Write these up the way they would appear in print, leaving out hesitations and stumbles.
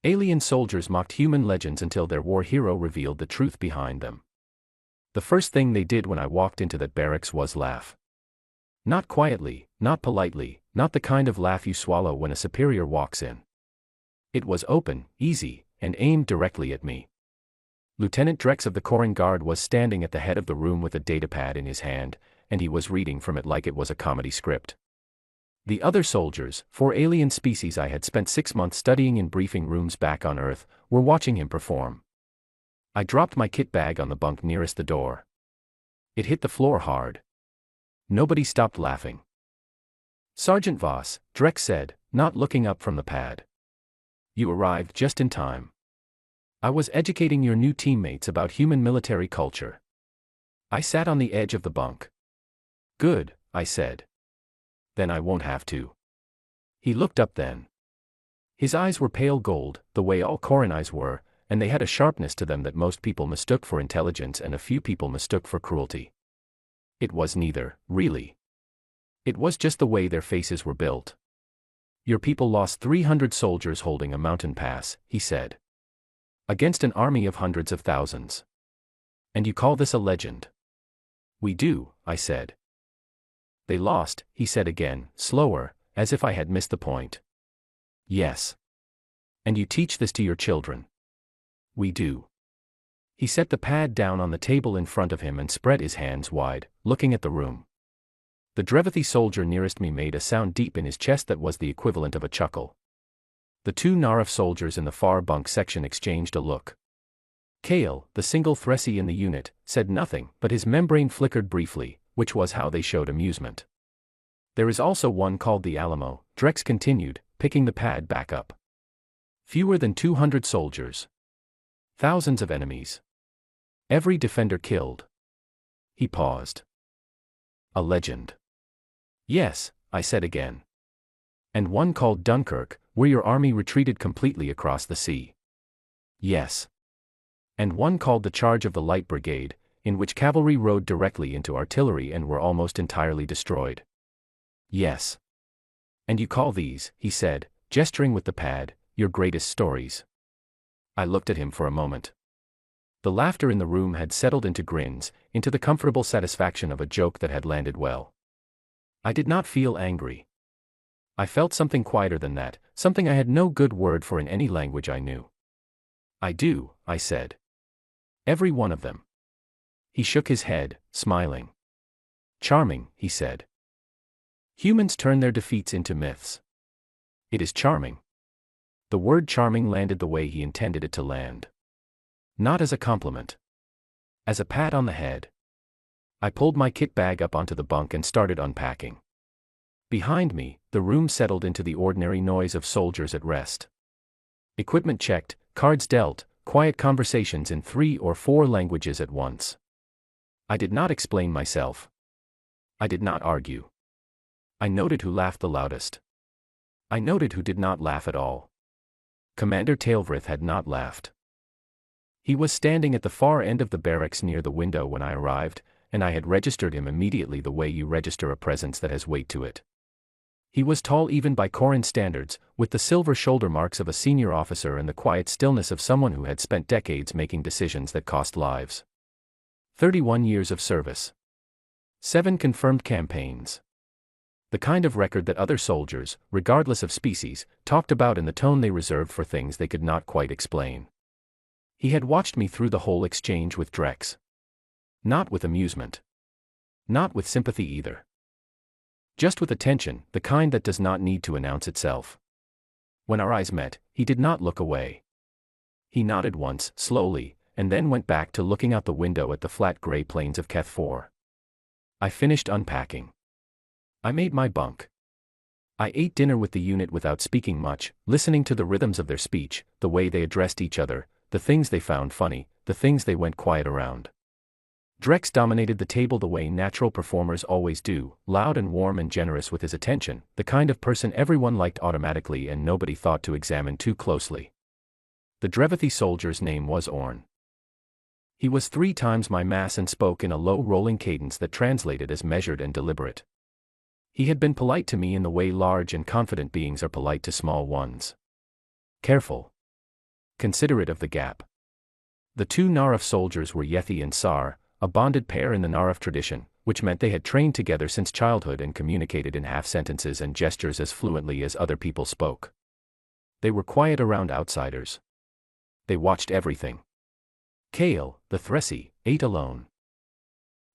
Alien soldiers mocked human legends until their war hero revealed the truth behind them. The first thing they did when I walked into that barracks was laugh. Not quietly, not politely, not the kind of laugh you swallow when a superior walks in. It was open, easy, and aimed directly at me. Lieutenant Drex of the Corps Guard was standing at the head of the room with a datapad in his hand, and he was reading from it like it was a comedy script. The other soldiers, 4 alien species I had spent 6 months studying in briefing rooms back on Earth, were watching him perform. I dropped my kit bag on the bunk nearest the door. It hit the floor hard. Nobody stopped laughing. "Sergeant Voss," Drex said, not looking up from the pad. "You arrived just in time. I was educating your new teammates about human military culture." I sat on the edge of the bunk. "Good," I said. "Then I won't have to." He looked up then. His eyes were pale gold, the way all Corran eyes were, and they had a sharpness to them that most people mistook for intelligence and a few people mistook for cruelty. It was neither, really. It was just the way their faces were built. "Your people lost 300 soldiers holding a mountain pass," he said. "Against an army of hundreds of thousands. And you call this a legend?" "We do," I said. "They lost," he said again, slower, as if I had missed the point. "Yes. And you teach this to your children?" "We do." He set the pad down on the table in front of him and spread his hands wide, looking at the room. The Drevathi soldier nearest me made a sound deep in his chest that was the equivalent of a chuckle. The 2 Narif soldiers in the far bunk section exchanged a look. Kale, the single Thressi in the unit, said nothing, but his membrane flickered briefly, which was how they showed amusement. "There is also one called the Alamo," Drex continued, picking the pad back up. "Fewer than 200 soldiers. Thousands of enemies. Every defender killed." He paused. "A legend." "Yes," I said again. "And one called Dunkirk, where your army retreated completely across the sea." "Yes." "And one called the Charge of the Light Brigade, in which cavalry rode directly into artillery and were almost entirely destroyed." "Yes." "And you call these," he said, gesturing with the pad, "your greatest stories." I looked at him for a moment. The laughter in the room had settled into grins, into the comfortable satisfaction of a joke that had landed well. I did not feel angry. I felt something quieter than that, something I had no good word for in any language I knew. "I do," I said. "Every one of them." He shook his head, smiling. "Charming," he said. "Humans turn their defeats into myths. It is charming." The word charming landed the way he intended it to land. Not as a compliment. As a pat on the head. I pulled my kit bag up onto the bunk and started unpacking. Behind me, the room settled into the ordinary noise of soldiers at rest. Equipment checked, cards dealt, quiet conversations in 3 or 4 languages at once. I did not explain myself. I did not argue. I noted who laughed the loudest. I noted who did not laugh at all. Commander Tailvrith had not laughed. He was standing at the far end of the barracks near the window when I arrived, and I had registered him immediately the way you register a presence that has weight to it. He was tall even by Corran standards, with the silver shoulder marks of a senior officer and the quiet stillness of someone who had spent decades making decisions that cost lives. 31 years of service. 7 confirmed campaigns. The kind of record that other soldiers, regardless of species, talked about in the tone they reserved for things they could not quite explain. He had watched me through the whole exchange with Drex. Not with amusement. Not with sympathy either. Just with attention, the kind that does not need to announce itself. When our eyes met, he did not look away. He nodded once, slowly, and then went back to looking out the window at the flat gray plains of Keth 4. I finished unpacking. I made my bunk. I ate dinner with the unit without speaking much, listening to the rhythms of their speech, the way they addressed each other, the things they found funny, the things they went quiet around. Drex dominated the table the way natural performers always do, loud and warm and generous with his attention, the kind of person everyone liked automatically and nobody thought to examine too closely. The Drevathi soldier's name was Orn. He was 3 times my mass and spoke in a low rolling cadence that translated as measured and deliberate. He had been polite to me in the way large and confident beings are polite to small ones. Careful. Considerate of the gap. The two Naraf soldiers were Yethi and Sar, a bonded pair in the Naraf tradition, which meant they had trained together since childhood and communicated in half-sentences and gestures as fluently as other people spoke. They were quiet around outsiders. They watched everything. Kale, the Thressi, ate alone.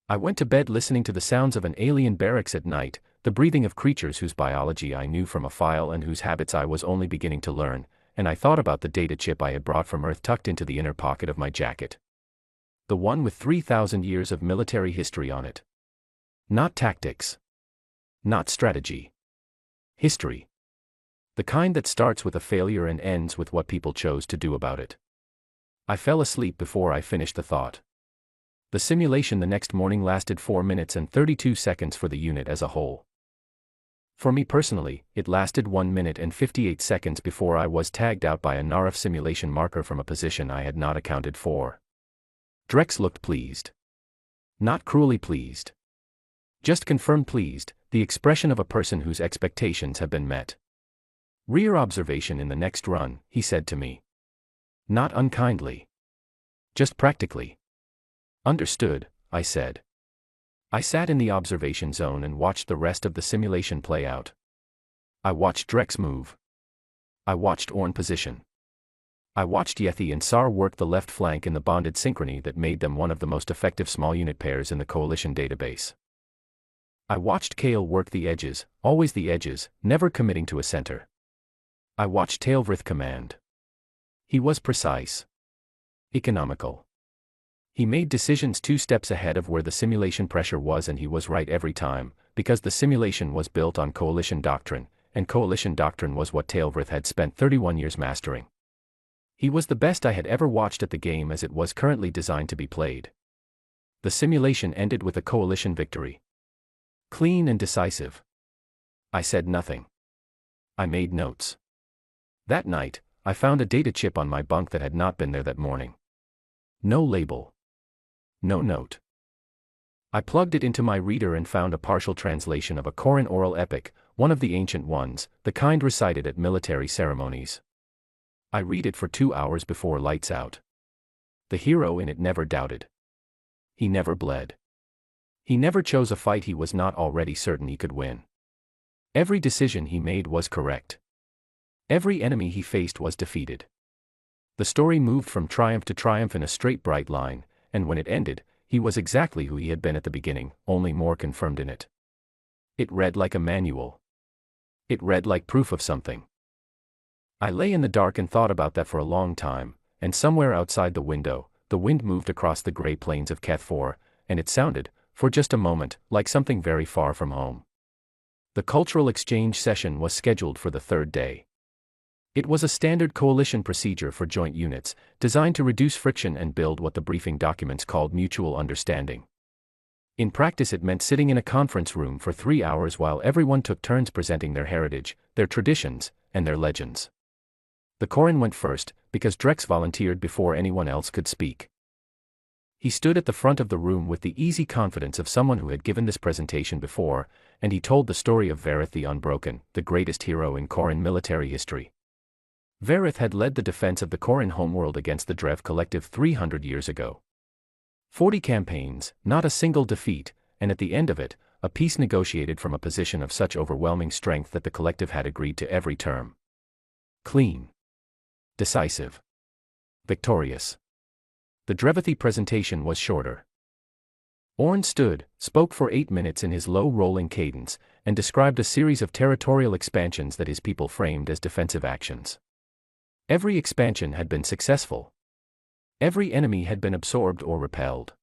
I went to bed listening to the sounds of an alien barracks at night, the breathing of creatures whose biology I knew from a file and whose habits I was only beginning to learn, and I thought about the data chip I had brought from Earth tucked into the inner pocket of my jacket. The one with 3,000 years of military history on it. Not tactics. Not strategy. History. The kind that starts with a failure and ends with what people chose to do about it. I fell asleep before I finished the thought. The simulation the next morning lasted 4 minutes and 32 seconds for the unit as a whole. For me personally, it lasted 1 minute and 58 seconds before I was tagged out by a Naraf simulation marker from a position I had not accounted for. Drex looked pleased. Not cruelly pleased. Just confirmed pleased, the expression of a person whose expectations have been met. Rear observation in the next run, he said to me. Not unkindly. Just practically. Understood, I said. I sat in the observation zone and watched the rest of the simulation play out. I watched Drex move. I watched Orn position. I watched Yethi and Sar work the left flank in the bonded synchrony that made them one of the most effective small unit pairs in the Coalition database. I watched Kale work the edges, always the edges, never committing to a center. I watched Tailvrith command. He was precise. Economical. He made decisions 2 steps ahead of where the simulation pressure was, and he was right every time, because the simulation was built on Coalition doctrine, and Coalition doctrine was what Tailvrith had spent 31 years mastering. He was the best I had ever watched at the game as it was currently designed to be played. The simulation ended with a Coalition victory. Clean and decisive. I said nothing. I made notes. That night, I found a data chip on my bunk that had not been there that morning. No label. No note. I plugged it into my reader and found a partial translation of a Koran oral epic, one of the ancient ones, the kind recited at military ceremonies. I read it for 2 hours before lights out. The hero in it never doubted. He never bled. He never chose a fight he was not already certain he could win. Every decision he made was correct. Every enemy he faced was defeated. The story moved from triumph to triumph in a straight bright line, and when it ended, he was exactly who he had been at the beginning, only more confirmed in it. It read like a manual. It read like proof of something. I lay in the dark and thought about that for a long time, and somewhere outside the window, the wind moved across the gray plains of Keth4, and it sounded, for just a moment, like something very far from home. The cultural exchange session was scheduled for the 3rd day. It was a standard Coalition procedure for joint units, designed to reduce friction and build what the briefing documents called mutual understanding. In practice, it meant sitting in a conference room for 3 hours while everyone took turns presenting their heritage, their traditions, and their legends. The Koran went first, because Drex volunteered before anyone else could speak. He stood at the front of the room with the easy confidence of someone who had given this presentation before, and he told the story of Varith the Unbroken, the greatest hero in Koran military history. Varith had led the defense of the Koran homeworld against the Drev Collective 300 years ago. 40 campaigns, not a single defeat, and at the end of it, a peace negotiated from a position of such overwhelming strength that the Collective had agreed to every term. Clean. Decisive. Victorious. The Drevathi presentation was shorter. Orn stood, spoke for 8 minutes in his low rolling cadence, and described a series of territorial expansions that his people framed as defensive actions. Every expansion had been successful. Every enemy had been absorbed or repelled.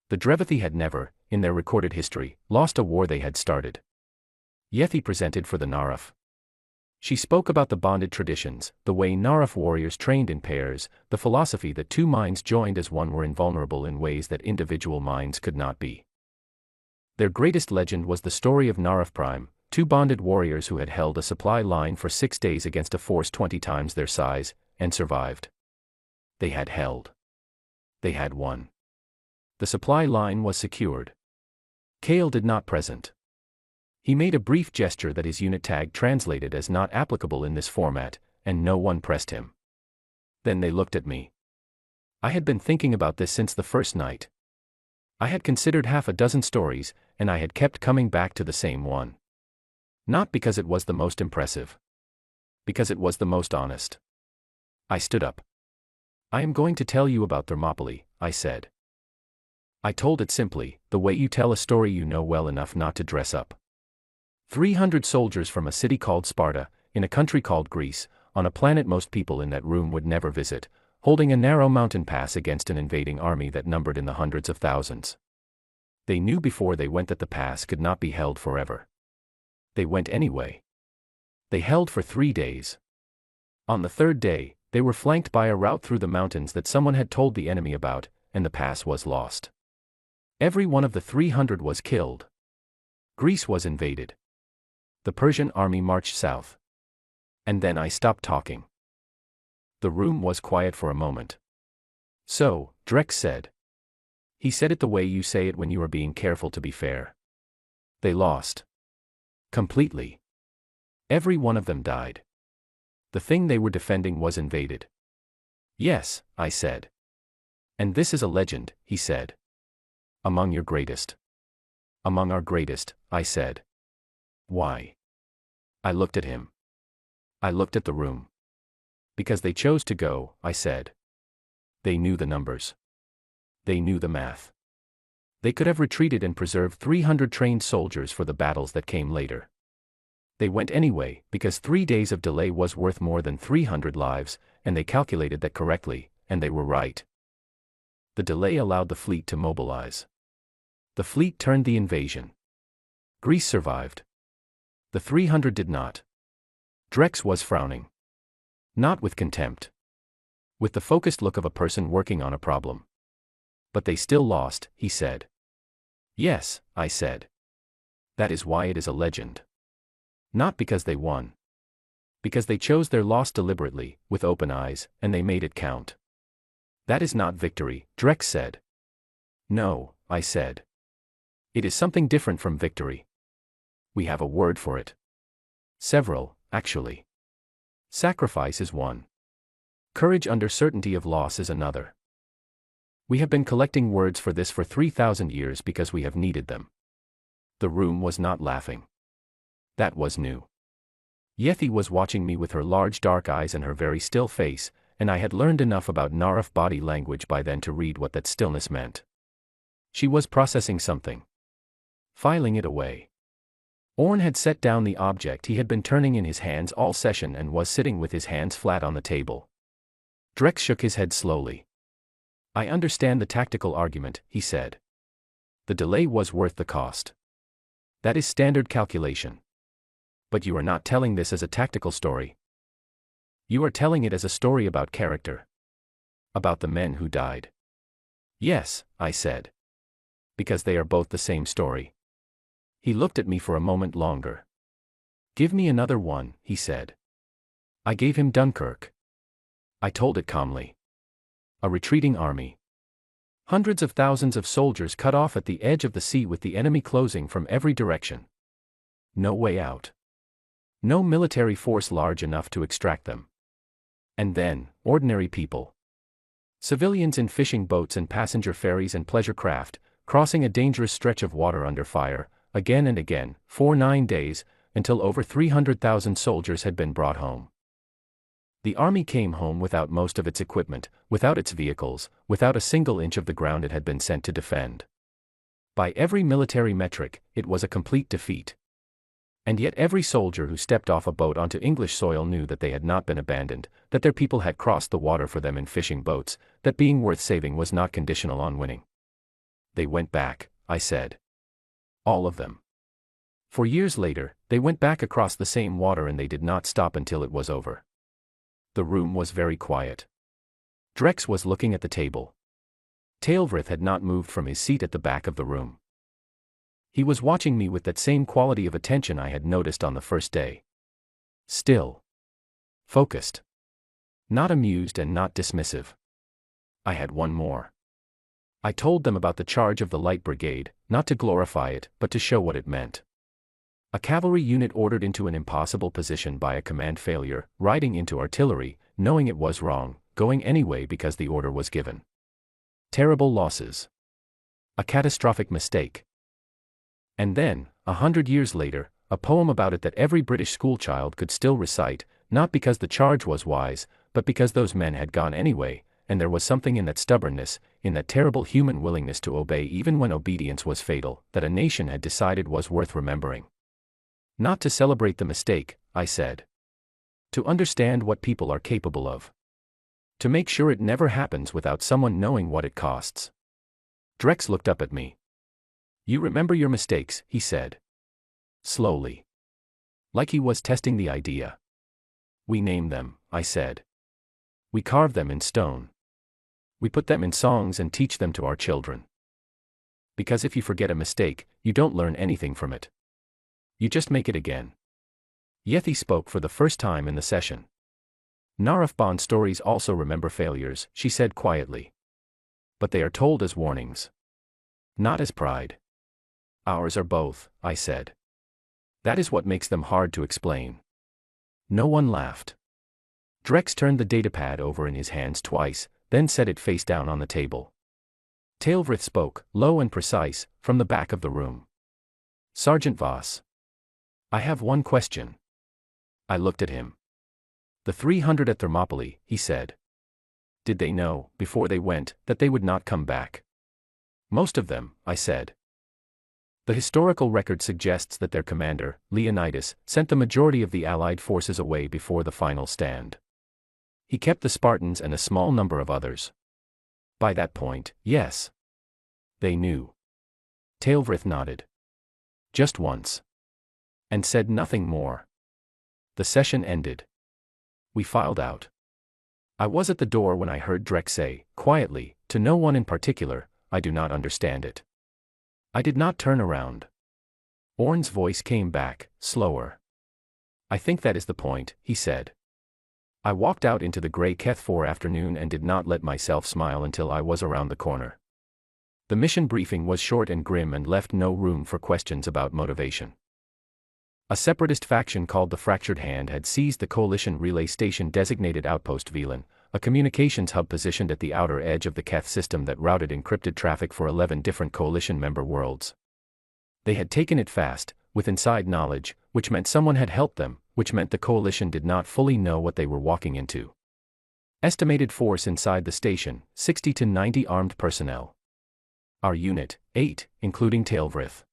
The Drevathi had never, in their recorded history, lost a war they had started. Yethi presented for the Naraf. She spoke about the bonded traditions, the way Naraf warriors trained in pairs, the philosophy that 2 minds joined as one were invulnerable in ways that individual minds could not be. Their greatest legend was the story of NovaPrime, 2 bonded warriors who had held a supply line for 6 days against a force 20 times their size, and survived. They had held. They had won. The supply line was secured. Kale did not present. He made a brief gesture that his unit tag translated as not applicable in this format, and no one pressed him. Then they looked at me. I had been thinking about this since the first night. I had considered half a dozen stories, and I had kept coming back to the same one. Not because it was the most impressive. Because it was the most honest. I stood up. I am going to tell you about Thermopylae, I said. I told it simply, the way you tell a story you know well enough not to dress up. 300 soldiers from a city called Sparta, in a country called Greece, on a planet most people in that room would never visit, holding a narrow mountain pass against an invading army that numbered in the hundreds of thousands. They knew before they went that the pass could not be held forever. They went anyway. They held for 3 days. On the third day, they were flanked by a route through the mountains that someone had told the enemy about, and the pass was lost. Every one of the 300 was killed. Greece was invaded. The Persian army marched south. And then I stopped talking. The room was quiet for a moment. So, Drex said. He said it the way you say it when you are being careful to be fair. They lost. Completely. Every one of them died. The thing they were defending was invaded. Yes, I said. And this is a legend, he said. Among your greatest. Among our greatest, I said. Why? I looked at him. I looked at the room. Because they chose to go, I said. They knew the numbers. They knew the math. They could have retreated and preserved 300 trained soldiers for the battles that came later. They went anyway, because 3 days of delay was worth more than 300 lives, and they calculated that correctly, and they were right. The delay allowed the fleet to mobilize. The fleet turned the invasion. Greece survived. The 300 did not. Drex was frowning. Not with contempt. With the focused look of a person working on a problem. But they still lost, he said. Yes, I said. That is why it is a legend. Not because they won. Because they chose their loss deliberately, with open eyes, and they made it count. That is not victory, Drex said. No, I said. It is something different from victory. We have a word for it. Several, actually. Sacrifice is one. Courage under certainty of loss is another. We have been collecting words for this for 3,000 years because we have needed them. The room was not laughing. That was new. Yethi was watching me with her large dark eyes and her very still face, and I had learned enough about Narif body language by then to read what that stillness meant. She was processing something. Filing it away. Orn had set down the object he had been turning in his hands all session and was sitting with his hands flat on the table. Drex shook his head slowly. I understand the tactical argument, he said. The delay was worth the cost. That is standard calculation. But you are not telling this as a tactical story. You are telling it as a story about character. About the men who died. Yes, I said. Because they are both the same story. He looked at me for a moment longer. Give me another one, he said. I gave him Dunkirk. I told it calmly. A retreating army. Hundreds of thousands of soldiers cut off at the edge of the sea with the enemy closing from every direction. No way out. No military force large enough to extract them. And then, ordinary people. Civilians in fishing boats and passenger ferries and pleasure craft, crossing a dangerous stretch of water under fire, again and again, for 9 days, until over 300,000 soldiers had been brought home. The army came home without most of its equipment, without its vehicles, without a single inch of the ground it had been sent to defend. By every military metric, it was a complete defeat. And yet every soldier who stepped off a boat onto English soil knew that they had not been abandoned, that their people had crossed the water for them in fishing boats, that being worth saving was not conditional on winning. They went back, I said. All of them. For years later, they went back across the same water and they did not stop until it was over. The room was very quiet. Drex was looking at the table. Tailvrith had not moved from his seat at the back of the room. He was watching me with that same quality of attention I had noticed on the first day. Still. Focused. Not amused and not dismissive. I had one more. I told them about the charge of the Light Brigade, not to glorify it, but to show what it meant. A cavalry unit ordered into an impossible position by a command failure, riding into artillery, knowing it was wrong, going anyway because the order was given. Terrible losses. A catastrophic mistake. And then, 100 years later, a poem about it that every British schoolchild could still recite, not because the charge was wise, but because those men had gone anyway, and there was something in that stubbornness, in that terrible human willingness to obey even when obedience was fatal, that a nation had decided was worth remembering. Not to celebrate the mistake, I said. To understand what people are capable of. To make sure it never happens without someone knowing what it costs. Drex looked up at me. You remember your mistakes, he said. Slowly. Like he was testing the idea. We name them, I said. We carve them in stone. We put them in songs and teach them to our children. Because if you forget a mistake, you don't learn anything from it. You just make it again. Yethi spoke for the first time in the session. Narafban stories also remember failures, she said quietly. But they are told as warnings. Not as pride. Ours are both, I said. That is what makes them hard to explain. No one laughed. Drex turned the datapad over in his hands twice, then set it face down on the table. Tailvrith spoke, low and precise, from the back of the room. Sergeant Voss. I have one question. I looked at him. The 300 at Thermopylae, he said. Did they know, before they went, that they would not come back? Most of them, I said. The historical record suggests that their commander, Leonidas, sent the majority of the Allied forces away before the final stand. He kept the Spartans and a small number of others. By that point, yes. They knew. Tailvrith nodded. Just once. And said nothing more. The session ended. We filed out. I was at the door when I heard Drex say, quietly, to no one in particular, I do not understand it. I did not turn around. Orn's voice came back, slower. I think that is the point, he said. I walked out into the grey Keth4 afternoon and did not let myself smile until I was around the corner. The mission briefing was short and grim and left no room for questions about motivation. A separatist faction called the Fractured Hand had seized the coalition relay station designated Outpost Velan, a communications hub positioned at the outer edge of the Keth system that routed encrypted traffic for 11 different coalition member worlds. They had taken it fast, with inside knowledge, which meant someone had helped them, which meant the coalition did not fully know what they were walking into. Estimated force inside the station, 60 to 90 armed personnel. Our unit, 8, including Tailvrith.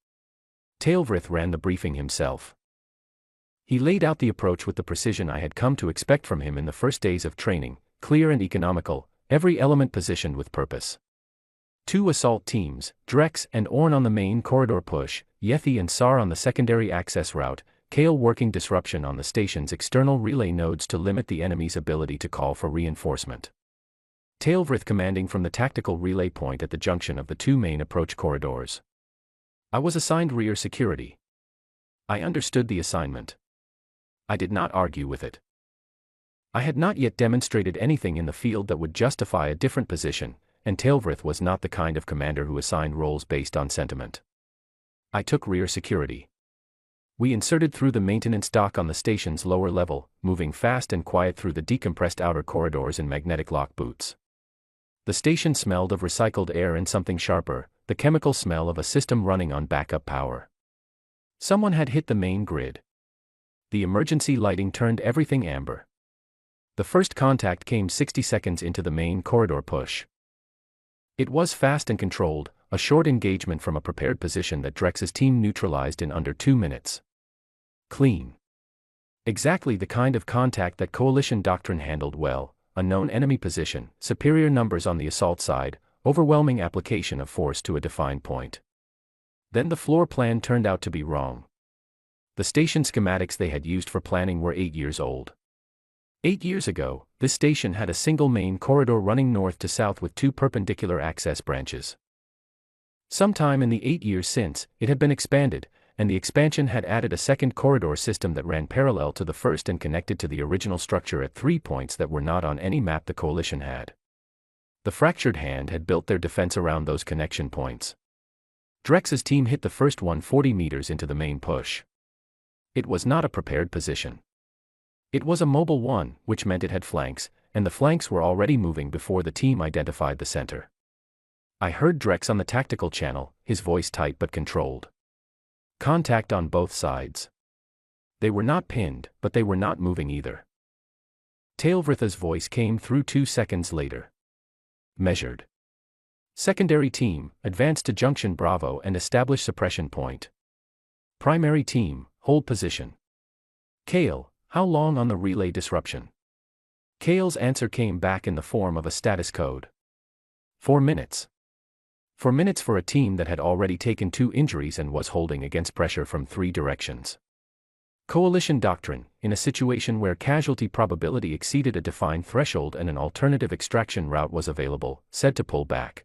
Tailvrith ran the briefing himself. He laid out the approach with the precision I had come to expect from him in the first days of training, clear and economical, every element positioned with purpose. 2 assault teams, Drex and Orn on the main corridor push, Yethi and Sar on the secondary access route, Kale working disruption on the station's external relay nodes to limit the enemy's ability to call for reinforcement. Tailvrith commanding from the tactical relay point at the junction of the 2 main approach corridors. I was assigned rear security. I understood the assignment. I did not argue with it. I had not yet demonstrated anything in the field that would justify a different position, and Tailvrith was not the kind of commander who assigned roles based on sentiment. I took rear security. We inserted through the maintenance dock on the station's lower level, moving fast and quiet through the decompressed outer corridors in magnetic lock boots. The station smelled of recycled air and something sharper, the chemical smell of a system running on backup power. Someone had hit the main grid. The emergency lighting turned everything amber. The first contact came 60 seconds into the main corridor push. It was fast and controlled, a short engagement from a prepared position that Drex's team neutralized in under 2 minutes. Clean. Exactly the kind of contact that coalition doctrine handled well, a known enemy position, superior numbers on the assault side, overwhelming application of force to a defined point. Then the floor plan turned out to be wrong. The station schematics they had used for planning were 8 years old. 8 years ago, this station had a single main corridor running north to south with 2 perpendicular access branches. Sometime in the 8 years since, it had been expanded, and the expansion had added a second corridor system that ran parallel to the first and connected to the original structure at 3 points that were not on any map the coalition had. The Fractured Hand had built their defense around those connection points. Drex's team hit the first one 40 meters into the main push. It was not a prepared position. It was a mobile one, which meant it had flanks, and the flanks were already moving before the team identified the center. I heard Drex on the tactical channel, his voice tight but controlled. Contact on both sides. They were not pinned, but they were not moving either. Tailvritha's voice came through 2 seconds later. Measured. Secondary team, advance to Junction Bravo and establish suppression point. Primary team, hold position. Kale, how long on the relay disruption? Kale's answer came back in the form of a status code. 4 minutes. 4 minutes for a team that had already taken 2 injuries and was holding against pressure from 3 directions. Coalition doctrine, in a situation where casualty probability exceeded a defined threshold and an alternative extraction route was available, said to pull back.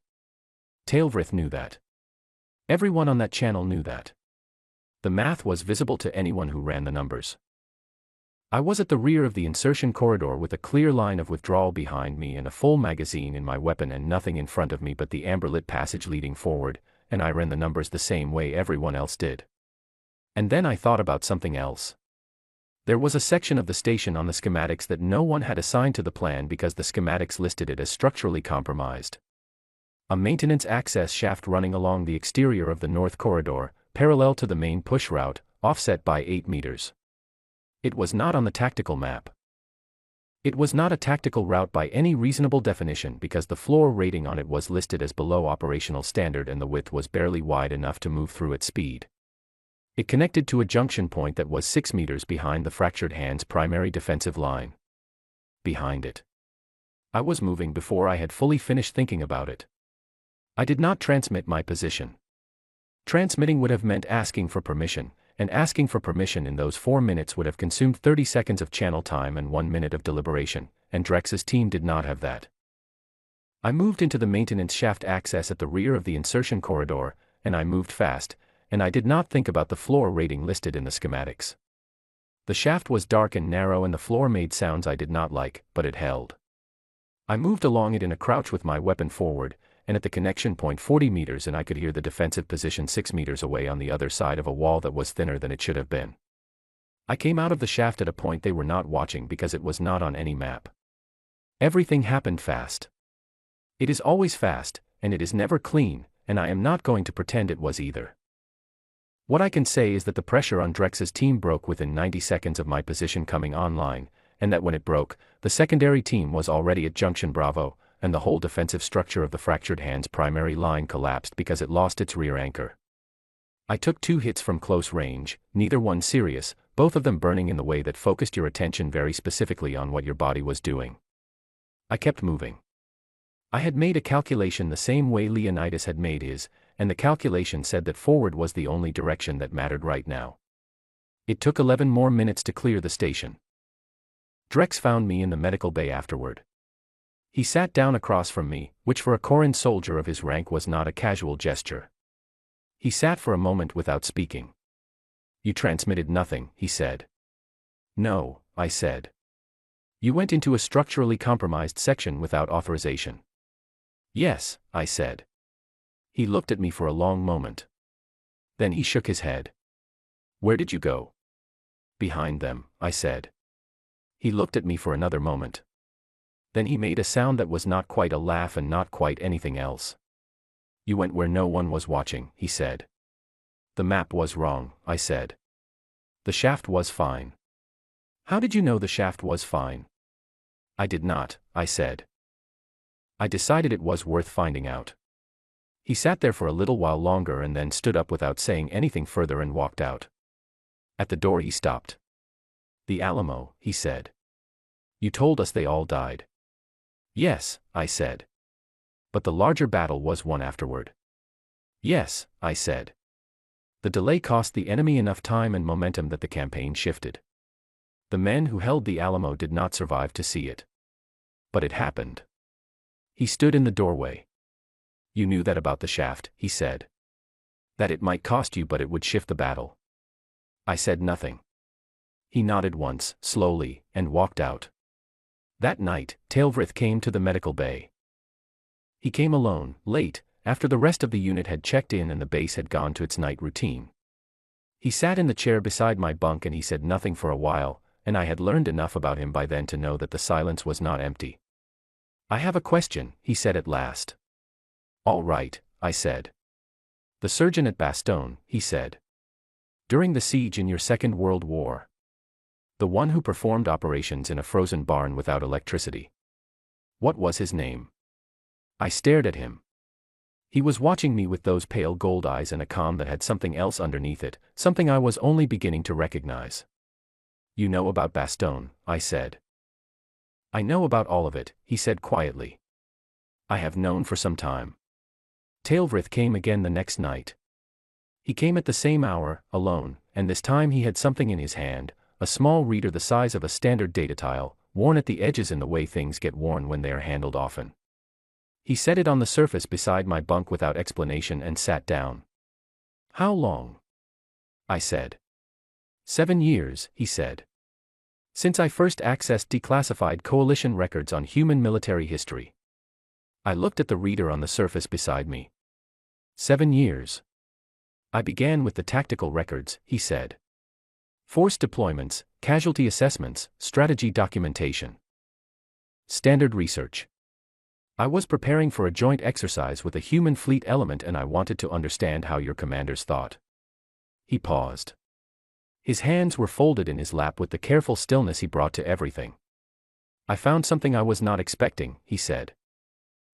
Tailvrith knew that. Everyone on that channel knew that. The math was visible to anyone who ran the numbers. I was at the rear of the insertion corridor with a clear line of withdrawal behind me and a full magazine in my weapon and nothing in front of me but the amber-lit passage leading forward, and I ran the numbers the same way everyone else did. And then I thought about something else. There was a section of the station on the schematics that no one had assigned to the plan because the schematics listed it as structurally compromised. A maintenance access shaft running along the exterior of the north corridor, parallel to the main push route, offset by 8 meters. It was not on the tactical map. It was not a tactical route by any reasonable definition because the floor rating on it was listed as below operational standard and the width was barely wide enough to move through at speed. It connected to a junction point that was 6 meters behind the Fractured Hand's primary defensive line. Behind it. I was moving before I had fully finished thinking about it. I did not transmit my position. Transmitting would have meant asking for permission, and asking for permission in those 4 minutes would have consumed 30 seconds of channel time and 1 minute of deliberation, and Drex's team did not have that. I moved into the maintenance shaft access at the rear of the insertion corridor, and I moved fast, and I did not think about the floor rating listed in the schematics. The shaft was dark and narrow and the floor made sounds I did not like, but it held. I moved along it in a crouch with my weapon forward, and at the connection point 40 meters and I could hear the defensive position 6 meters away on the other side of a wall that was thinner than it should have been. I came out of the shaft at a point they were not watching because it was not on any map. Everything happened fast. It is always fast, and it is never clean, and I am not going to pretend it was either. What I can say is that the pressure on Drex's team broke within 90 seconds of my position coming online, and that when it broke, the secondary team was already at Junction Bravo, and the whole defensive structure of the Fractured Hand's primary line collapsed because it lost its rear anchor. I took 2 hits from close range, neither one serious, both of them burning in the way that focused your attention very specifically on what your body was doing. I kept moving. I had made a calculation the same way Leonidas had made his, and the calculation said that forward was the only direction that mattered right now. It took 11 more minutes to clear the station. Drex found me in the medical bay afterward. He sat down across from me, which for a Corin soldier of his rank was not a casual gesture. He sat for a moment without speaking. You transmitted nothing, he said. No, I said. You went into a structurally compromised section without authorization. Yes, I said. He looked at me for a long moment. Then he shook his head. Where did you go? Behind them, I said. He looked at me for another moment. Then he made a sound that was not quite a laugh and not quite anything else. You went where no one was watching, he said. The map was wrong, I said. The shaft was fine. How did you know the shaft was fine? I did not, I said. I decided it was worth finding out. He sat there for a little while longer and then stood up without saying anything further and walked out. At the door he stopped. The Alamo, he said. You told us they all died. Yes, I said. But the larger battle was won afterward. Yes, I said. The delay cost the enemy enough time and momentum that the campaign shifted. The men who held the Alamo did not survive to see it. But it happened. He stood in the doorway. You knew that about the shaft, he said. That it might cost you but it would shift the battle. I said nothing. He nodded once, slowly, and walked out. That night, Tailvrith came to the medical bay. He came alone, late, after the rest of the unit had checked in and the base had gone to its night routine. He sat in the chair beside my bunk and he said nothing for a while, and I had learned enough about him by then to know that the silence was not empty. "I have a question," he said at last. "All right," I said. "The surgeon at Bastogne," he said. "During the siege in your Second World War. The one who performed operations in a frozen barn without electricity. What was his name?" I stared at him. He was watching me with those pale gold eyes and a calm that had something else underneath it, something I was only beginning to recognize. "You know about Bastogne," I said. "I know about all of it," he said quietly. "I have known for some time." Tailvrith came again the next night. He came at the same hour, alone, and this time he had something in his hand, a small reader the size of a standard data tile, worn at the edges in the way things get worn when they are handled often. He set it on the surface beside my bunk without explanation and sat down. "How long?" I said. 7 years, he said. "Since I first accessed declassified coalition records on human military history." I looked at the reader on the surface beside me. 7 years. "I began with the tactical records," he said. "Force deployments, casualty assessments, strategy documentation. Standard research. I was preparing for a joint exercise with a human fleet element and I wanted to understand how your commanders thought." He paused. His hands were folded in his lap with the careful stillness he brought to everything. "I found something I was not expecting," he said.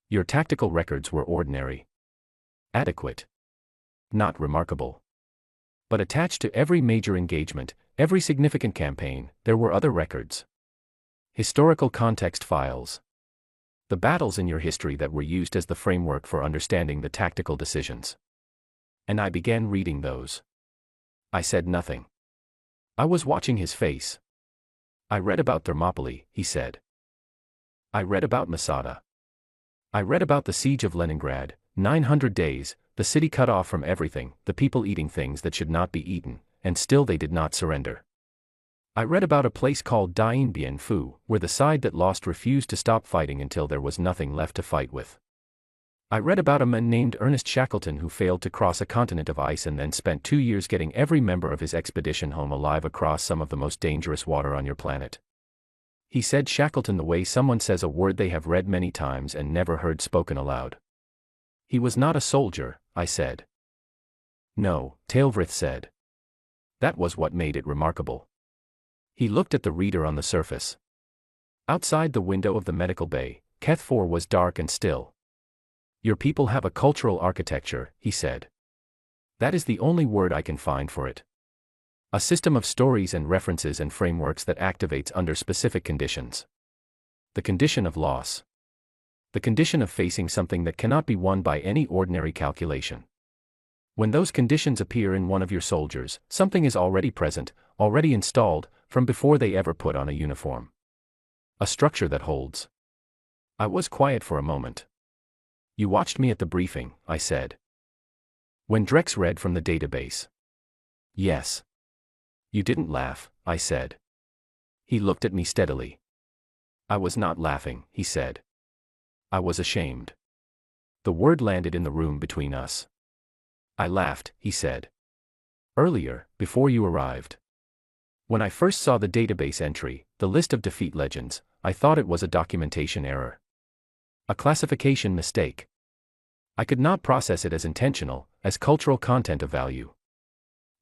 "Your tactical records were ordinary. Adequate. Not remarkable. But attached to every major engagement, every significant campaign, there were other records. Historical context files. The battles in your history that were used as the framework for understanding the tactical decisions. And I began reading those." I said nothing. I was watching his face. "I read about Thermopylae," he said. "I read about Masada. I read about the siege of Leningrad, 900 days, the city cut off from everything, the people eating things that should not be eaten, and still they did not surrender. I read about a place called Dien Bien Phu, where the side that lost refused to stop fighting until there was nothing left to fight with. I read about a man named Ernest Shackleton who failed to cross a continent of ice and then spent 2 years getting every member of his expedition home alive across some of the most dangerous water on your planet." He said Shackleton the way someone says a word they have read many times and never heard spoken aloud. "He was not a soldier," I said. "No," Tailvrith said. "That was what made it remarkable." He looked at the reader on the surface. Outside the window of the medical bay, Keth4 was dark and still. "Your people have a cultural architecture," he said. "That is the only word I can find for it. A system of stories and references and frameworks that activates under specific conditions. The condition of loss. The condition of facing something that cannot be won by any ordinary calculation. When those conditions appear in one of your soldiers, something is already present, already installed, from before they ever put on a uniform. A structure that holds." I was quiet for a moment. "You watched me at the briefing," I said. "When Drex read from the database." "Yes." "You didn't laugh," I said. He looked at me steadily. "I was not laughing," he said. "I was ashamed." The word landed in the room between us. "I laughed," he said. "Earlier, before you arrived. When I first saw the database entry, the list of defeat legends, I thought it was a documentation error. A classification mistake. I could not process it as intentional, as cultural content of value.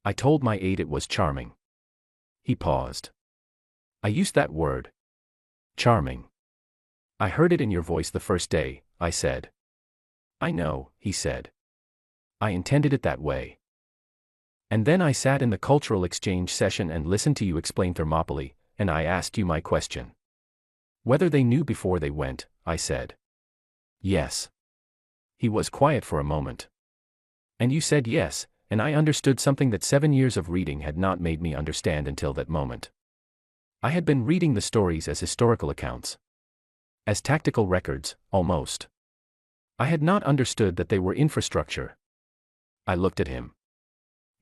I told my aide it was charming." He paused. "I used that word. Charming. I heard it in your voice the first day," I said. "I know," he said. "I intended it that way. And then I sat in the cultural exchange session and listened to you explain Thermopylae, and I asked you my question. Whether they knew before they went," I said. "Yes." He was quiet for a moment. "And you said yes, and I understood something that 7 years of reading had not made me understand until that moment. I had been reading the stories as historical accounts. As tactical records, almost. I had not understood that they were infrastructure." I looked at him.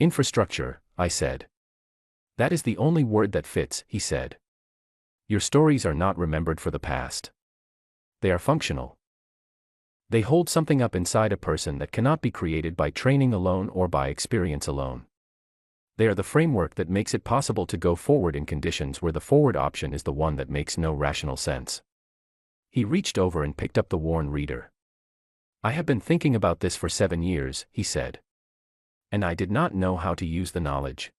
"Infrastructure," I said. "That is the only word that fits," he said. "Your stories are not remembered for the past. They are functional. They hold something up inside a person that cannot be created by training alone or by experience alone. They are the framework that makes it possible to go forward in conditions where the forward option is the one that makes no rational sense. He reached over and picked up the worn reader. I have been thinking about this for 7 years, he said. And I did not know how to use the knowledge.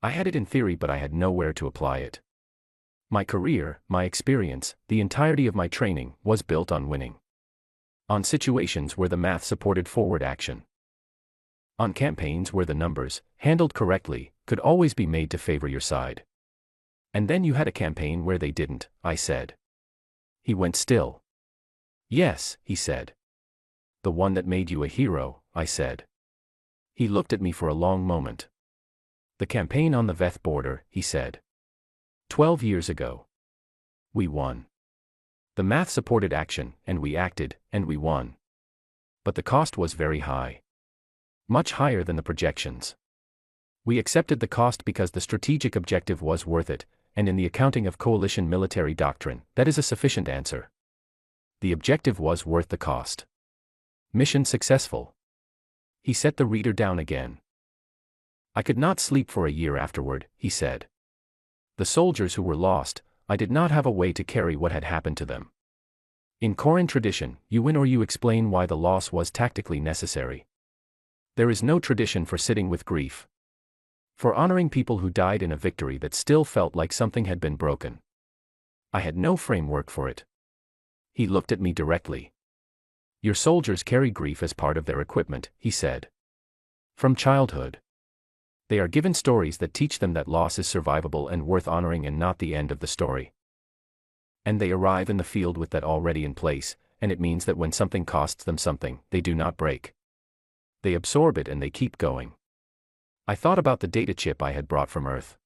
I had it in theory, but I had nowhere to apply it. My career, my experience, the entirety of my training was built on winning. On situations where the math supported forward action. On campaigns where the numbers, handled correctly, could always be made to favor your side. And then you had a campaign where they didn't, I said. He went still. Yes, he said. The one that made you a hero, I said. He looked at me for a long moment. The campaign on the Veth border, he said. 12 years ago. We won. The math supported action, and we acted, and we won. But the cost was very high. Much higher than the projections. We accepted the cost because the strategic objective was worth it, and in the accounting of coalition military doctrine, that is a sufficient answer. The objective was worth the cost. Mission successful. He set the reader down again. I could not sleep for a year afterward, he said. The soldiers who were lost, I did not have a way to carry what had happened to them. In Koran tradition, you win or you explain why the loss was tactically necessary. There is no tradition for sitting with grief. For honoring people who died in a victory that still felt like something had been broken. I had no framework for it. He looked at me directly. Your soldiers carry grief as part of their equipment, he said. From childhood. They are given stories that teach them that loss is survivable and worth honoring and not the end of the story. And they arrive in the field with that already in place, and it means that when something costs them something, they do not break. They absorb it and they keep going. I thought about the data chip I had brought from Earth.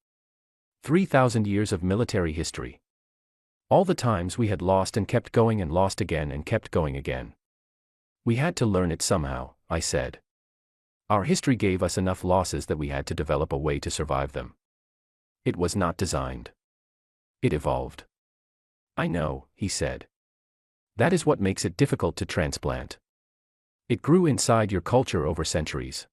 3,000 years of military history. All the times we had lost and kept going and lost again and kept going again. We had to learn it somehow, I said. Our history gave us enough losses that we had to develop a way to survive them. It was not designed. It evolved. I know, he said. That is what makes it difficult to transplant. It grew inside your culture over centuries.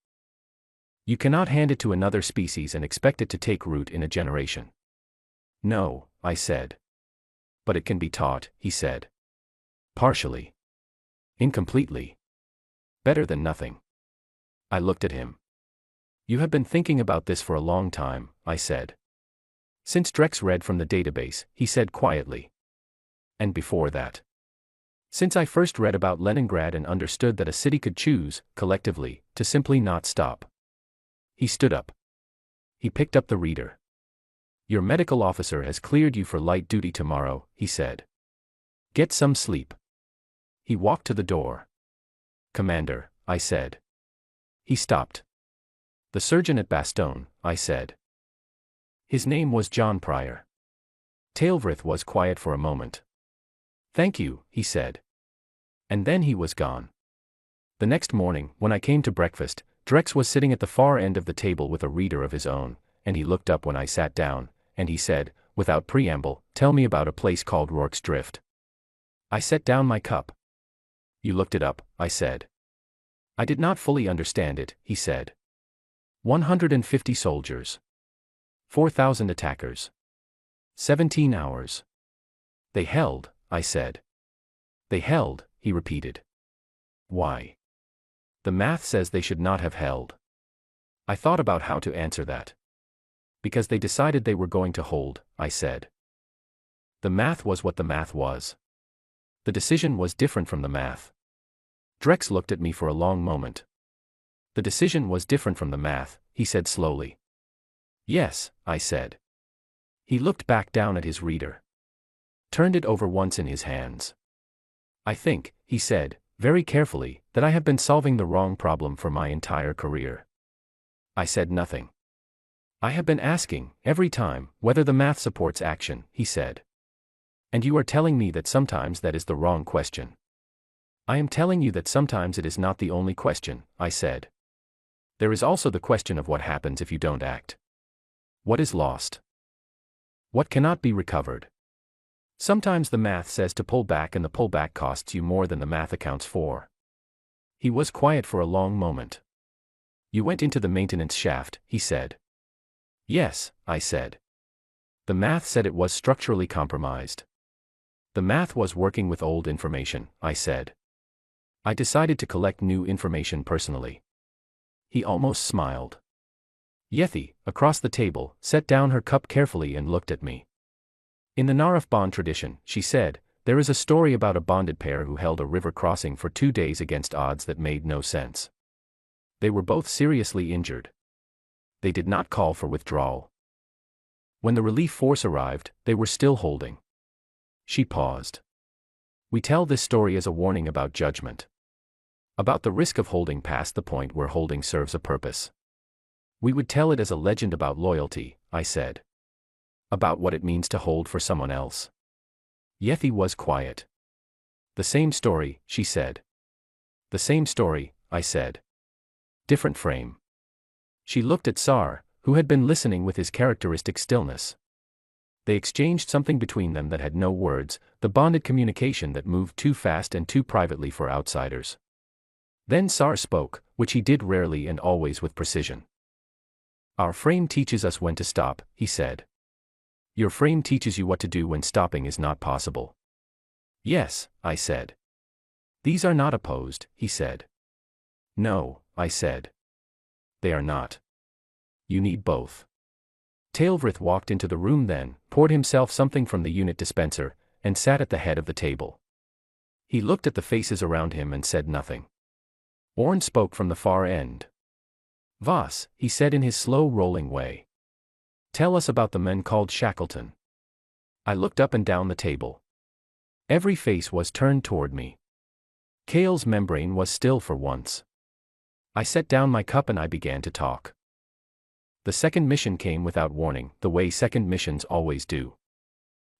You cannot hand it to another species and expect it to take root in a generation. No, I said. But it can be taught, he said. Partially. Incompletely. Better than nothing. I looked at him. You have been thinking about this for a long time, I said. Since Drex read from the database, he said quietly. And before that. Since I first read about Leningrad and understood that a city could choose, collectively, to simply not stop. He stood up. He picked up the reader. Your medical officer has cleared you for light duty tomorrow, he said. Get some sleep. He walked to the door. Commander, I said. He stopped. The surgeon at Bastogne, I said. His name was John Pryor. Tailvrith was quiet for a moment. Thank you, he said. And then he was gone. The next morning, when I came to breakfast, Drex was sitting at the far end of the table with a reader of his own, and he looked up when I sat down, and he said, without preamble, tell me about a place called Rorke's Drift. I set down my cup. You looked it up, I said. I did not fully understand it, he said. 150 soldiers. 4,000 attackers. 17 hours. They held, I said. They held, he repeated. Why? The math says they should not have held. I thought about how to answer that. Because they decided they were going to hold, I said. The math was what the math was. The decision was different from the math. Drex looked at me for a long moment. The decision was different from the math, he said slowly. Yes, I said. He looked back down at his reader. Turned it over once in his hands. I think, he said, very carefully, that I have been solving the wrong problem for my entire career. I said nothing. I have been asking, every time, whether the math supports action, he said. And you are telling me that sometimes that is the wrong question. I am telling you that sometimes it is not the only question, I said. There is also the question of what happens if you don't act. What is lost? What cannot be recovered? Sometimes the math says to pull back and the pullback costs you more than the math accounts for. He was quiet for a long moment. You went into the maintenance shaft, he said. Yes, I said. The math said it was structurally compromised. The math was working with old information, I said. I decided to collect new information personally. He almost smiled. Yethy, across the table, set down her cup carefully and looked at me. In the Naraf bond tradition, she said, there is a story about a bonded pair who held a river crossing for 2 days against odds that made no sense. They were both seriously injured. They did not call for withdrawal. When the relief force arrived, they were still holding. She paused. We tell this story as a warning about judgment. About the risk of holding past the point where holding serves a purpose. We would tell it as a legend about loyalty, I said. About what it means to hold for someone else. Yethy was quiet. The same story, she said. The same story, I said. Different frame. She looked at Sar, who had been listening with his characteristic stillness. They exchanged something between them that had no words, the bonded communication that moved too fast and too privately for outsiders. Then Sar spoke, which he did rarely and always with precision. Our frame teaches us when to stop, he said. Your frame teaches you what to do when stopping is not possible. Yes, I said. These are not opposed, he said. No, I said. They are not. You need both. Tailvrith walked into the room then, poured himself something from the unit dispenser, and sat at the head of the table. He looked at the faces around him and said nothing. Orn spoke from the far end. Voss, he said in his slow rolling way. Tell us about the men called Shackleton. I looked up and down the table. Every face was turned toward me. Kale's membrane was still for once. I set down my cup and I began to talk. The second mission came without warning, the way second missions always do.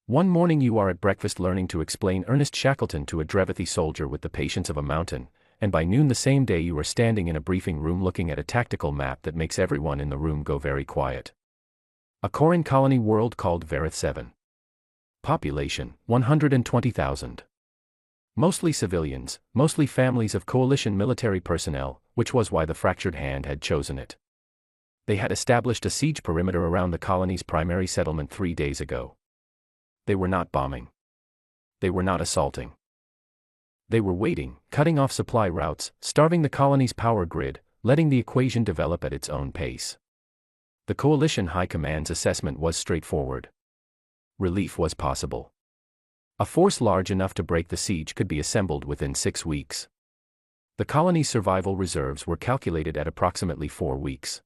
One morning you are at breakfast learning to explain Ernest Shackleton to a Drevithi soldier with the patience of a mountain, and by noon the same day you are standing in a briefing room looking at a tactical map that makes everyone in the room go very quiet. A Koran colony world called Varith 7. Population, 120,000. Mostly civilians, mostly families of coalition military personnel, which was why the Fractured Hand had chosen it. They had established a siege perimeter around the colony's primary settlement 3 days ago. They were not bombing. They were not assaulting. They were waiting, cutting off supply routes, starving the colony's power grid, letting the equation develop at its own pace. The coalition high command's assessment was straightforward. Relief was possible. A force large enough to break the siege could be assembled within 6 weeks. The colony's survival reserves were calculated at approximately 4 weeks.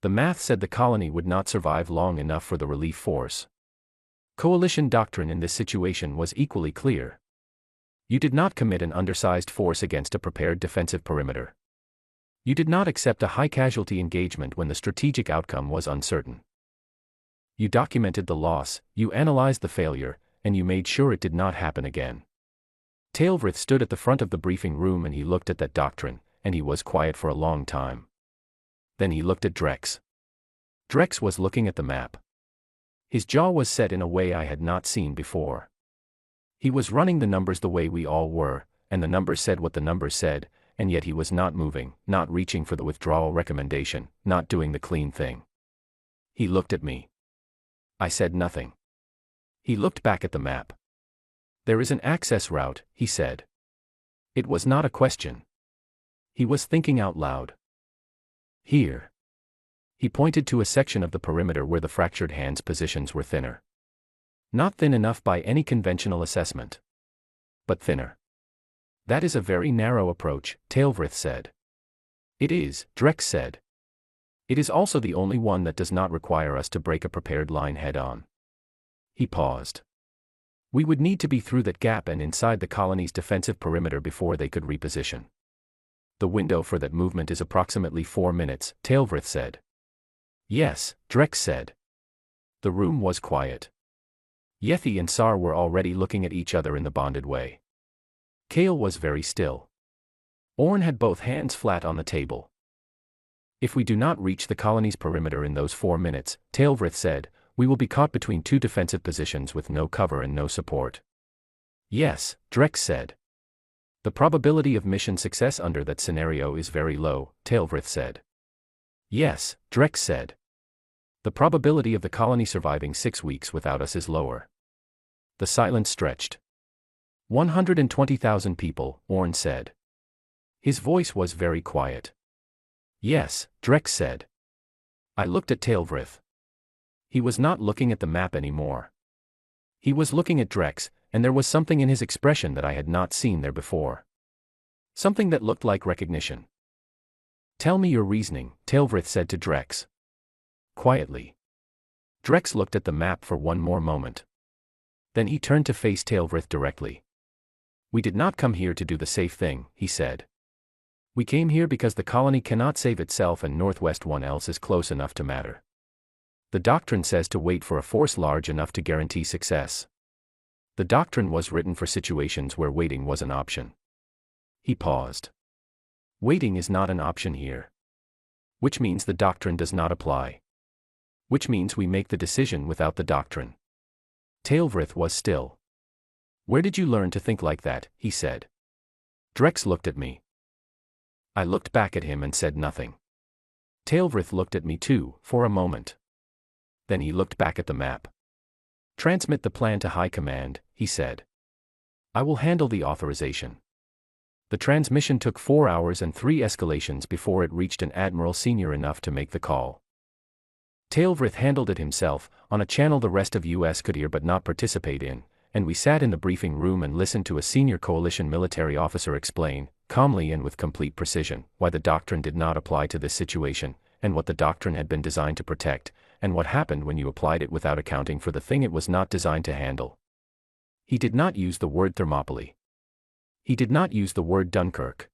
The math said the colony would not survive long enough for the relief force. Coalition doctrine in this situation was equally clear. You did not commit an undersized force against a prepared defensive perimeter. You did not accept a high-casualty engagement when the strategic outcome was uncertain. You documented the loss, you analyzed the failure, and you made sure it did not happen again. Tailvrith stood at the front of the briefing room and he looked at that doctrine, and he was quiet for a long time. Then he looked at Drex. Drex was looking at the map. His jaw was set in a way I had not seen before. He was running the numbers the way we all were, and the numbers said what the numbers said, and yet he was not moving, not reaching for the withdrawal recommendation, not doing the clean thing. He looked at me. I said nothing. He looked back at the map. There is an access route, he said. It was not a question. He was thinking out loud. Here. He pointed to a section of the perimeter where the Fractured Hand's positions were thinner. Not thin enough by any conventional assessment. But thinner. That is a very narrow approach, Tailvrith said. It is, Drex said. It is also the only one that does not require us to break a prepared line head-on. He paused. We would need to be through that gap and inside the colony's defensive perimeter before they could reposition. The window for that movement is approximately 4 minutes, Tailvrith said. Yes, Drex said. The room was quiet. Yethy and Sar were already looking at each other in the bonded way. Kale was very still. Orn had both hands flat on the table. If we do not reach the colony's perimeter in those 4 minutes, Tailvrith said, we will be caught between 2 defensive positions with no cover and no support. Yes, Drex said. The probability of mission success under that scenario is very low, Tailvrith said. Yes, Drex said. The probability of the colony surviving 6 weeks without us is lower. The silence stretched. 120,000 people, Orn said. His voice was very quiet. Yes, Drex said. I looked at Tailvrith. He was not looking at the map anymore. He was looking at Drex, and there was something in his expression that I had not seen there before. Something that looked like recognition. Tell me your reasoning, Tailvrith said to Drex. Quietly. Drex looked at the map for one more moment. Then he turned to face Tailvrith directly. We did not come here to do the safe thing, he said. We came here because the colony cannot save itself and Northwest One else is close enough to matter. The doctrine says to wait for a force large enough to guarantee success. The doctrine was written for situations where waiting was an option. He paused. Waiting is not an option here. Which means the doctrine does not apply. Which means we make the decision without the doctrine. Tailvrith was still. Where did you learn to think like that, he said. Drex looked at me. I looked back at him and said nothing. Tailvrith looked at me too, for a moment. Then he looked back at the map. Transmit the plan to High Command, he said. I will handle the authorization. The transmission took 4 hours and 3 escalations before it reached an admiral senior enough to make the call. Tailvrith handled it himself, on a channel the rest of US could hear but not participate in, and we sat in the briefing room and listened to a senior coalition military officer explain, calmly and with complete precision, why the doctrine did not apply to this situation, and what the doctrine had been designed to protect, and what happened when you applied it without accounting for the thing it was not designed to handle. He did not use the word Thermopylae. He did not use the word Dunkirk.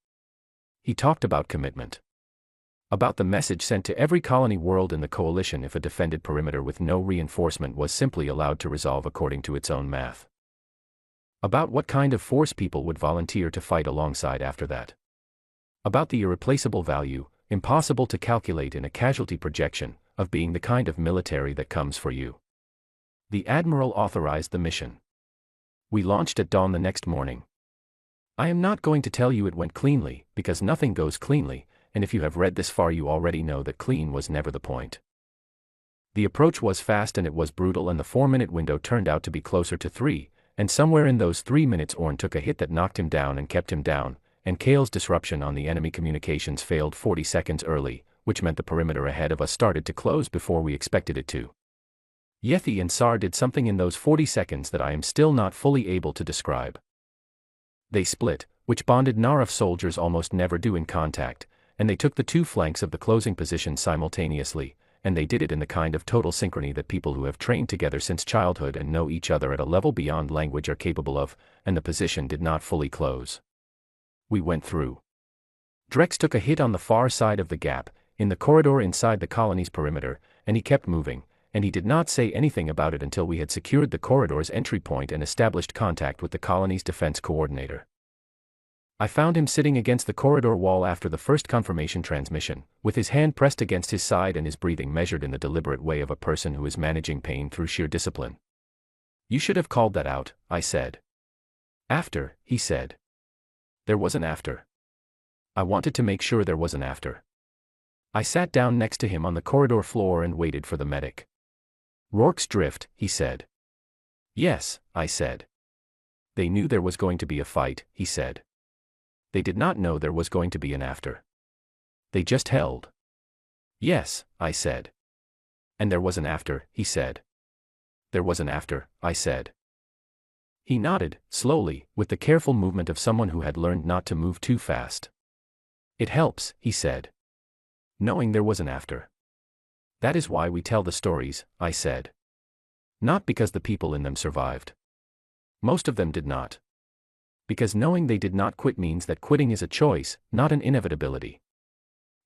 He talked about commitment. About the message sent to every colony world in the coalition if a defended perimeter with no reinforcement was simply allowed to resolve according to its own math. About what kind of force people would volunteer to fight alongside after that. About the irreplaceable value, impossible to calculate in a casualty projection, of being the kind of military that comes for you. The Admiral authorized the mission. We launched at dawn the next morning. I am not going to tell you it went cleanly, because nothing goes cleanly, and if you have read this far you already know that clean was never the point. The approach was fast and it was brutal and the 4-minute window turned out to be closer to 3, and somewhere in those 3 minutes Orn took a hit that knocked him down and kept him down, and Kale's disruption on the enemy communications failed 40 seconds early, which meant the perimeter ahead of us started to close before we expected it to. Yethi and Sar did something in those 40 seconds that I am still not fully able to describe. They split, which bonded Naruf soldiers almost never do in contact, and they took the 2 flanks of the closing position simultaneously, and they did it in the kind of total synchrony that people who have trained together since childhood and know each other at a level beyond language are capable of, and the position did not fully close. We went through. Drex took a hit on the far side of the gap, in the corridor inside the colony's perimeter, and he kept moving, and he did not say anything about it until we had secured the corridor's entry point and established contact with the colony's defense coordinator. I found him sitting against the corridor wall after the first confirmation transmission, with his hand pressed against his side and his breathing measured in the deliberate way of a person who is managing pain through sheer discipline. You should have called that out, I said. After, he said. There was an after. I wanted to make sure there was an after. I sat down next to him on the corridor floor and waited for the medic. Rourke's drift, he said. Yes, I said. They knew there was going to be a fight, he said. They did not know there was going to be an after. They just held. Yes, I said. And there was an after, he said. There was an after, I said. He nodded, slowly, with the careful movement of someone who had learned not to move too fast. It helps, he said. Knowing there was an after. That is why we tell the stories, I said. Not because the people in them survived. Most of them did not. Because knowing they did not quit means that quitting is a choice, not an inevitability.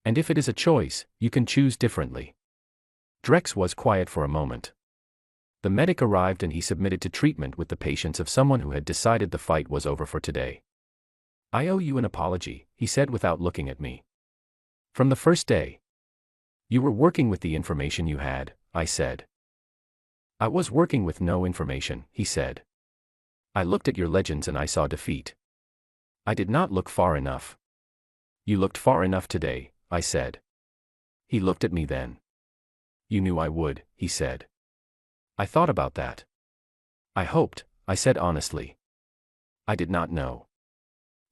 And if it is a choice, you can choose differently. Drex was quiet for a moment. The medic arrived and he submitted to treatment with the patience of someone who had decided the fight was over for today. I owe you an apology, he said without looking at me. From the first day. You were working with the information you had, I said. I was working with no information, he said. I looked at your legends and I saw defeat. I did not look far enough. You looked far enough today, I said. He looked at me then. You knew I would, he said. I thought about that. I hoped, I said honestly. I did not know.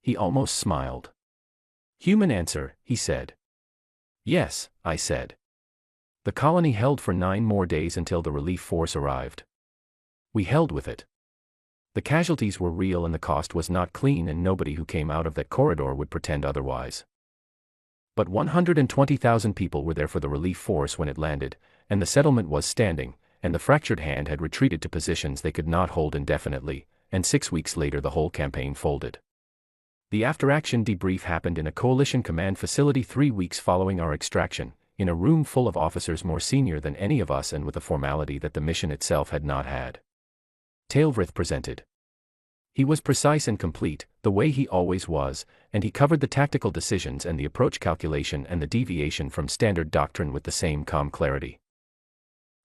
He almost smiled. Human answer, he said. Yes, I said. The colony held for 9 more days until the relief force arrived. We held with it. The casualties were real and the cost was not clean, and nobody who came out of that corridor would pretend otherwise. But 120,000 people were there for the relief force when it landed, and the settlement was standing, and the fractured hand had retreated to positions they could not hold indefinitely, and 6 weeks later the whole campaign folded. The after-action debrief happened in a coalition command facility 3 weeks following our extraction, in a room full of officers more senior than any of us and with a formality that the mission itself had not had. Tailvrith presented. He was precise and complete, the way he always was, and he covered the tactical decisions and the approach calculation and the deviation from standard doctrine with the same calm clarity.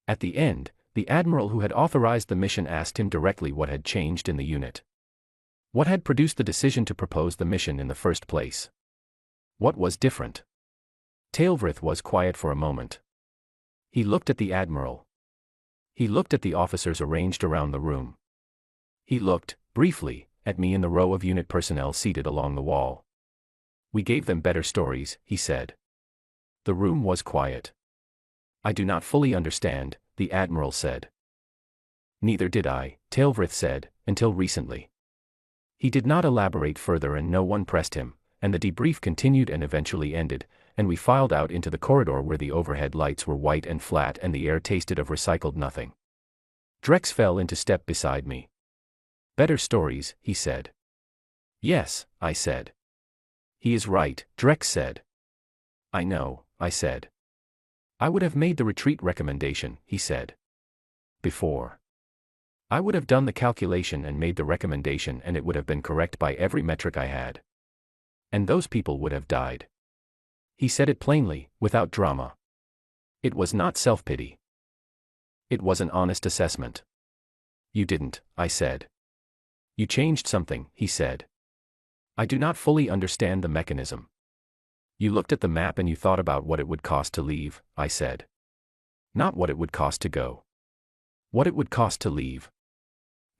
At the end, the admiral who had authorized the mission asked him directly what had changed in the unit. What had produced the decision to propose the mission in the first place? What was different? Tailvrith was quiet for a moment. He looked at the admiral. He looked at the officers arranged around the room. He looked, briefly, at me in the row of unit personnel seated along the wall. We gave them better stories, he said. The room was quiet. I do not fully understand, the admiral said. Neither did I, Tailvrith said, until recently. He did not elaborate further and no one pressed him, and the debrief continued and eventually ended, and we filed out into the corridor where the overhead lights were white and flat and the air tasted of recycled nothing. Drex fell into step beside me. Better stories, he said. Yes, I said. He is right, Drex said. I know, I said. I would have made the retreat recommendation, he said. Before. I would have done the calculation and made the recommendation and it would have been correct by every metric I had. And those people would have died. He said it plainly, without drama. It was not self-pity. It was an honest assessment. You didn't, I said. You changed something, he said. I do not fully understand the mechanism. You looked at the map and you thought about what it would cost to leave, I said. Not what it would cost to go. What it would cost to leave.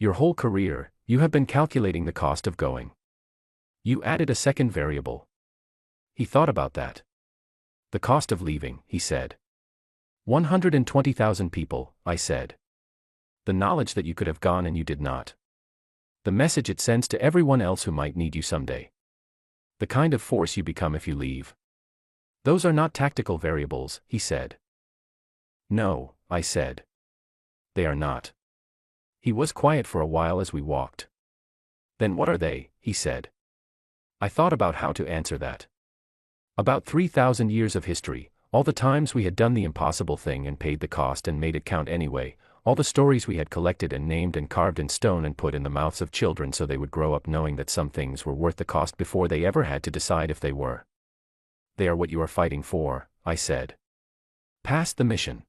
Your whole career, you have been calculating the cost of going. You added a second variable. He thought about that. The cost of leaving, he said. 120,000 people, I said. The knowledge that you could have gone and you did not. The message it sends to everyone else who might need you someday. The kind of force you become if you leave. Those are not tactical variables, he said. No, I said. They are not. He was quiet for a while as we walked. Then what are they, he said. I thought about how to answer that. About 3,000 years of history, all the times we had done the impossible thing and paid the cost and made it count anyway, all the stories we had collected and named and carved in stone and put in the mouths of children so they would grow up knowing that some things were worth the cost before they ever had to decide if they were. They are what you are fighting for, I said. Past the mission.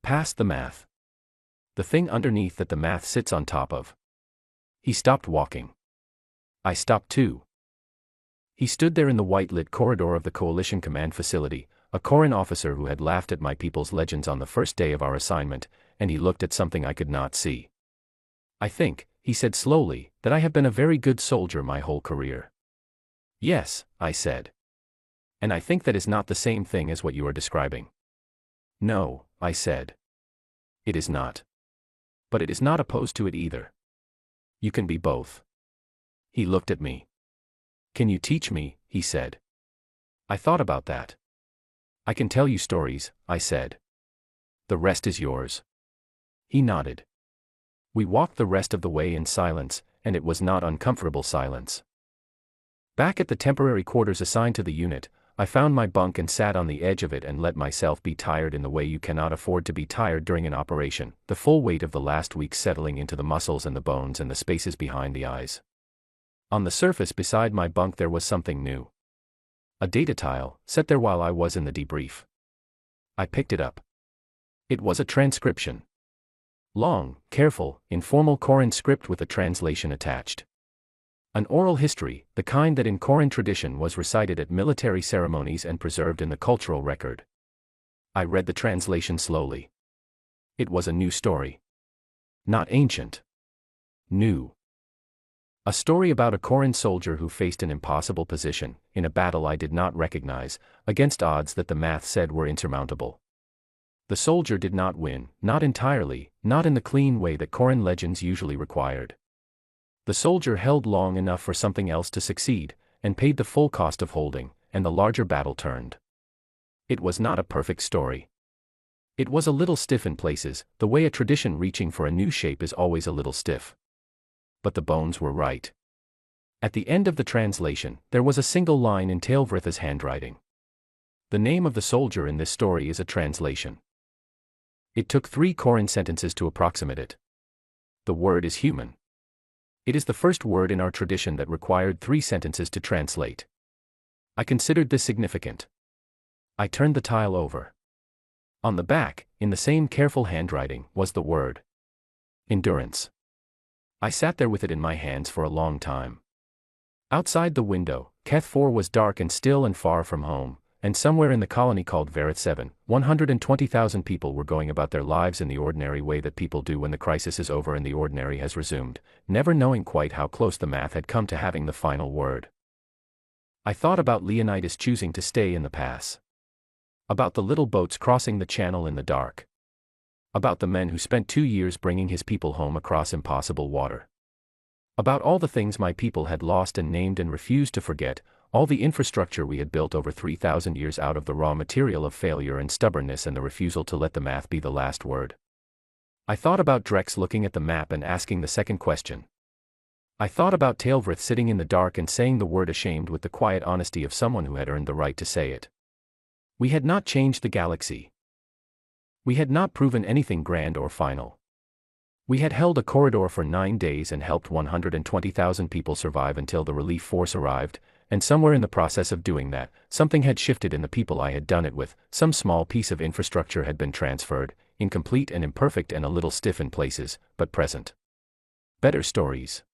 Past the math. The thing underneath that the math sits on top of. He stopped walking. I stopped too. He stood there in the white-lit corridor of the Coalition Command Facility, a Corin officer who had laughed at my people's legends on the first day of our assignment, and he looked at something I could not see. I think, he said slowly, that I have been a very good soldier my whole career. Yes, I said. And I think that is not the same thing as what you are describing. No, I said. It is not. But it is not opposed to it either. You can be both. He looked at me. Can you teach me, he said. I thought about that. I can tell you stories, I said. The rest is yours. He nodded. We walked the rest of the way in silence, and it was not uncomfortable silence. Back at the temporary quarters assigned to the unit, I found my bunk and sat on the edge of it and let myself be tired in the way you cannot afford to be tired during an operation, the full weight of the last week settling into the muscles and the bones and the spaces behind the eyes. On the surface beside my bunk there was something new. A data tile, set there while I was in the debrief. I picked it up. It was a transcription. Long, careful, informal Corin script with a translation attached. An oral history, the kind that in Corin tradition was recited at military ceremonies and preserved in the cultural record. I read the translation slowly. It was a new story. Not ancient. New. A story about a Koran soldier who faced an impossible position, in a battle I did not recognize, against odds that the math said were insurmountable. The soldier did not win, not entirely, not in the clean way that Koran legends usually required. The soldier held long enough for something else to succeed, and paid the full cost of holding, and the larger battle turned. It was not a perfect story. It was a little stiff in places, the way a tradition reaching for a new shape is always a little stiff. But the bones were right. At the end of the translation, there was a single line in Tailvritha's handwriting. The name of the soldier in this story is a translation. It took 3 Koran sentences to approximate it. The word is human. It is the first word in our tradition that required 3 sentences to translate. I considered this significant. I turned the tile over. On the back, in the same careful handwriting, was the word endurance. I sat there with it in my hands for a long time. Outside the window, Keth-4 was dark and still and far from home, and somewhere in the colony called Vareth 7, 120,000 people were going about their lives in the ordinary way that people do when the crisis is over and the ordinary has resumed, never knowing quite how close the math had come to having the final word. I thought about Leonidas choosing to stay in the pass. About the little boats crossing the channel in the dark. About the men who spent 2 years bringing his people home across impossible water. About all the things my people had lost and named and refused to forget, all the infrastructure we had built over 3,000 years out of the raw material of failure and stubbornness and the refusal to let the math be the last word. I thought about Drex looking at the map and asking the second question. I thought about Tailvrith sitting in the dark and saying the word ashamed with the quiet honesty of someone who had earned the right to say it. We had not changed the galaxy. We had not proven anything grand or final. We had held a corridor for 9 days and helped 120,000 people survive until the relief force arrived, and somewhere in the process of doing that, something had shifted in the people I had done it with, some small piece of infrastructure had been transferred, incomplete and imperfect and a little stiff in places, but present. Better stories.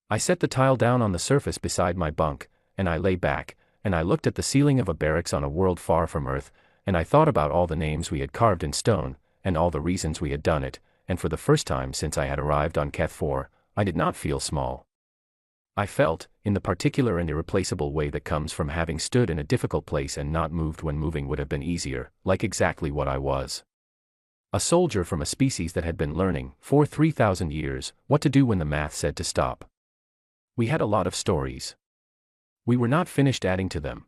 I set the tile down on the surface beside my bunk, and I lay back, and I looked at the ceiling of a barracks on a world far from Earth, and I thought about all the names we had carved in stone, and all the reasons we had done it, and for the first time since I had arrived on Keth-4, I did not feel small. I felt, in the particular and irreplaceable way that comes from having stood in a difficult place and not moved when moving would have been easier, like exactly what I was. A soldier from a species that had been learning, for 3,000 years, what to do when the math said to stop. We had a lot of stories. We were not finished adding to them.